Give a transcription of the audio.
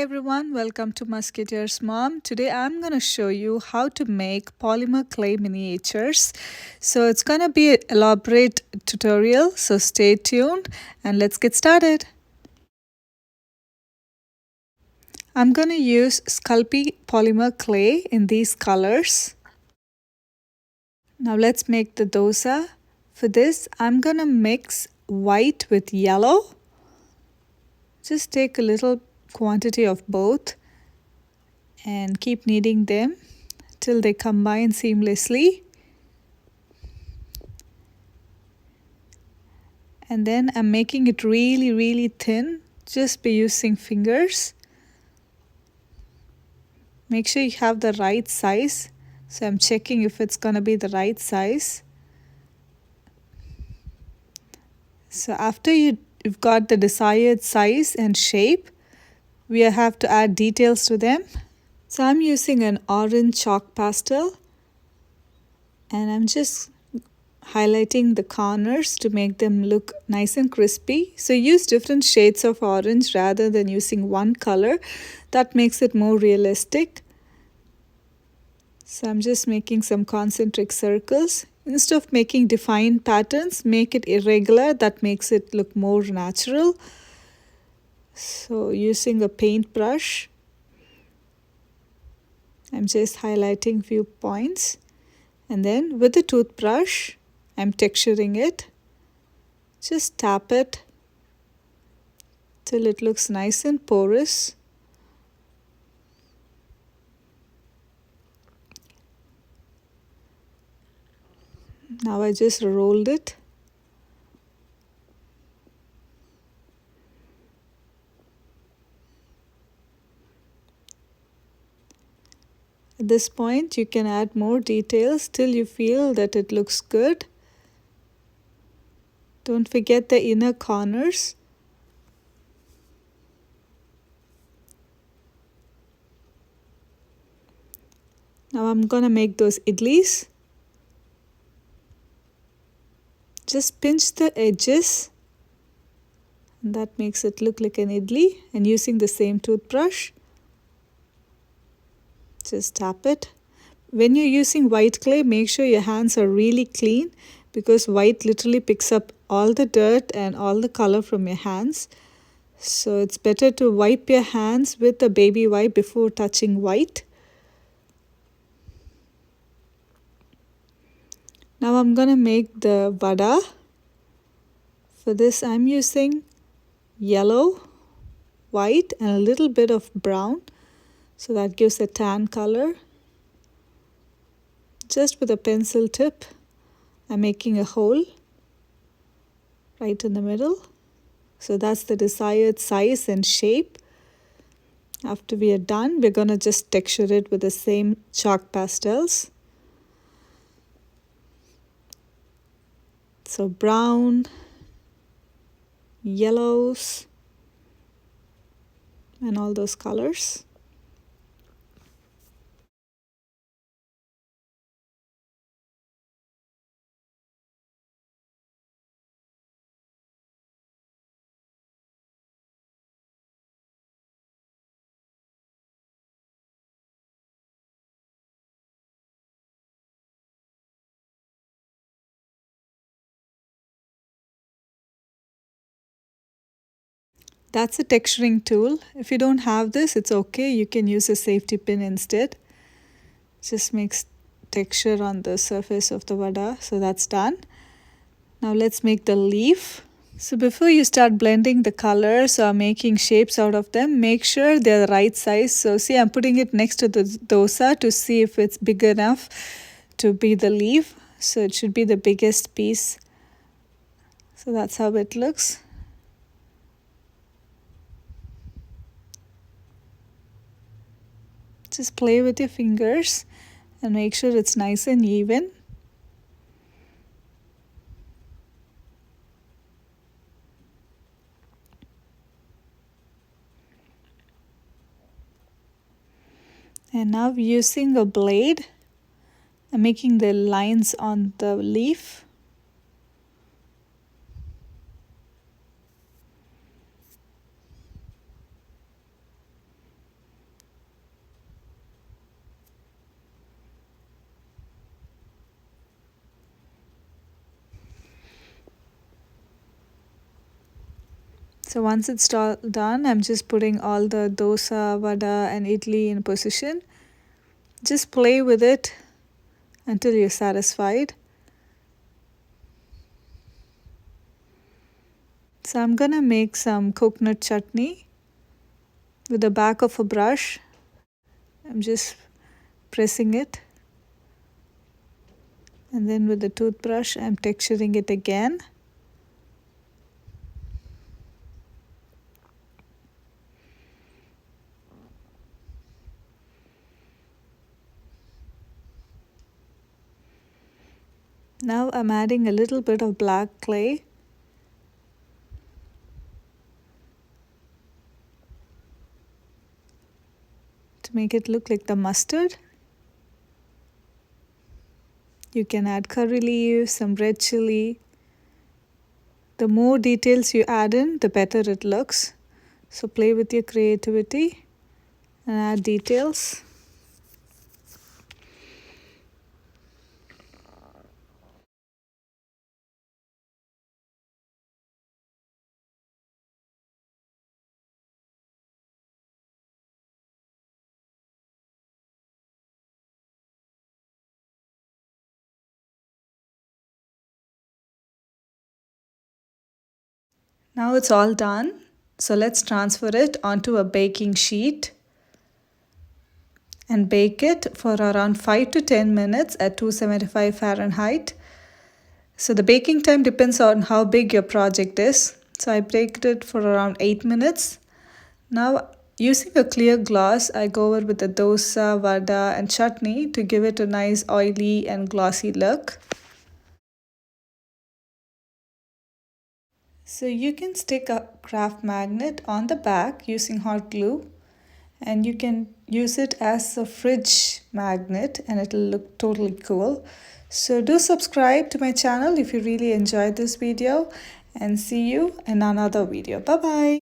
everyone, welcome to Musketeersmom. Today I'm going to show you how to make polymer clay miniatures. So it's going to be an elaborate tutorial, so stay tuned and let's get started. I'm going to use Sculpey polymer clay in these colors. Now let's make the dosa. For this I'm going to mix white with yellow. Just take a little quantity of both and keep kneading them till they combine seamlessly. And then I'm making it really thin just by using fingers. Make sure you have the right size. So I'm checking if it's going to be the right size. So after you've got the desired size and shape, we have to add details to them. So I'm using an orange chalk pastel and I'm just highlighting the corners to make them look nice and crispy. So use different shades of orange rather than using one color. That makes it more realistic. So I'm just making some concentric circles. Instead of making defined patterns, make it irregular. That makes it look more natural. So using a paintbrush, I'm just highlighting few points. And then with the toothbrush, I'm texturing it. Just tap it till it looks nice and porous. Now I just rolled it. At this point, you can add more details till you feel that it looks good. Don't forget the inner corners. Now I'm gonna make those idlis. Just pinch the edges. And that makes it look like an idli. And using the same toothbrush, just tap it. When you're using white clay, make sure your hands are really clean because white literally picks up all the dirt and all the color from your hands. So it's better to wipe your hands with a baby wipe before touching white. Now I'm gonna make the vada. For this I'm using yellow, white and a little bit of brown. So that gives a tan color. Just with a pencil tip, I'm making a hole right in the middle. So that's the desired size and shape. After we are done, we're going to just texture it with the same chalk pastels. So brown, yellows, and all those colors. That's a texturing tool. If you don't have this, it's okay. You can use a safety pin instead. Just makes texture on the surface of the vada. So that's done. Now let's make the leaf. So before you start blending the colors or making shapes out of them, make sure they're the right size. So see, I'm putting it next to the dosa to see if it's big enough to be the leaf. So it should be the biggest piece. So that's how it looks. Just play with your fingers and make sure it's nice and even. And now using a blade, I'm making the lines on the leaf. So once it's all done, I'm just putting all the dosa, vada and idli in position. Just play with it until you're satisfied. So I'm gonna make some coconut chutney with the back of a brush. I'm just pressing it, and then with the toothbrush I'm texturing it again. Now I'm adding a little bit of black clay. To make it look like the mustard. You can add curry leaves, some red chili. The more details you add in, the better it looks. So play with your creativity and add details. Now it's all done. So let's transfer it onto a baking sheet and bake it for around 5 to 10 minutes at 275 Fahrenheit. So the baking time depends on how big your project is. So I baked it for around 8 minutes. Now using a clear glass, I go over with the dosa, vada and chutney to give it a nice oily and glossy look. So you can stick a craft magnet on the back using hot glue, and you can use it as a fridge magnet and it'll look totally cool. So do subscribe to my channel if you really enjoyed this video, and see you in another video. Bye bye.